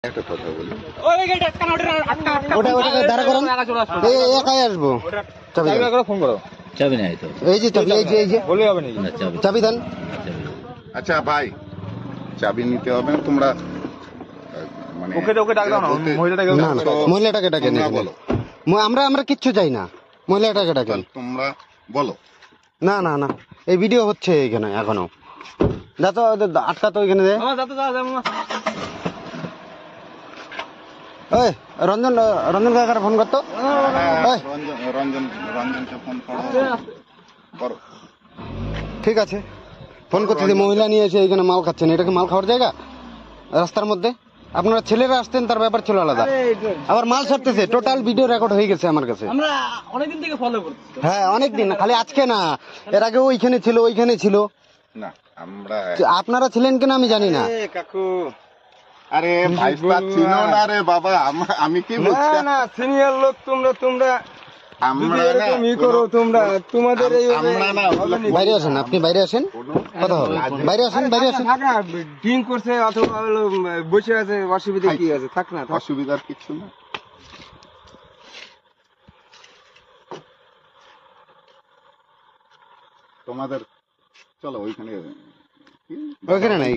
একটা কথা বলি, ওটা দাঁড়া করেন, একাই আসবো। চাবি দেন। ফোন করো। চাবি নাই তো। এই যে চাবি, এই যে বলে হবে নাকি? না, চাবি চাবি দেন। আচ্ছা ভাই চাবি নিতে হবে না, তোমরা মানে ওকে ডাক দাও না, মহিলাটাকে না না, মহিলাটাকে ডাকেন। তোমরা এখানে। বলো, আমরা কিচ্ছু চাই না, মহিলাটাকে ডাকেন। তোমরা বলো। না না না, এই ভিডিও হচ্ছে এখানে এখনো। যা তো আটকা তো এখানে দে। ওই রঞ্জন, রঞ্জন কাকার ফোন করতো। ওই, রঞ্জনকে ফোন করো। ঠিক আছে, ফোন করতে যে মহিলা নিয়ে এসে এখানে মাল খাচ্ছেন, এটা কি মাল খাওয়ার জায়গা রাস্তার মধ্যে? আপনারা ছেলেরা আসতেন, তার ব্যাপার ছিল আলাদা। আবার মাল ছাড়তেছে, টোটাল ভিডিও রেকর্ড হয়ে গেছে আমার কাছে। আমরা অনেকদিন থেকে ফলো করছি। হ্যাঁ অনেকদিন, খালি আজকে না, এর আগে ওইখানে ছিল। না আমরা আপনারা ছিলেন কিনা আমি জানি না। কাকু, আরে ভাইস্তা চিনো না রে বাবা, আমি কি বলছি, না সিনিয়র লোক তোমরা আমরা না করো, তোমাদের এই আমরা না বাইরে আসেন, আপনি বাইরে আসেন, কথা হবে। বাইরে আসেন। ড্রিঙ্ক করছে অথবা বসে আছে, অসুবিধা কি আছে? থাক না, অসুবিধার কিছু না। তোমাদের চলো ওইখানে ওইখানে নাই।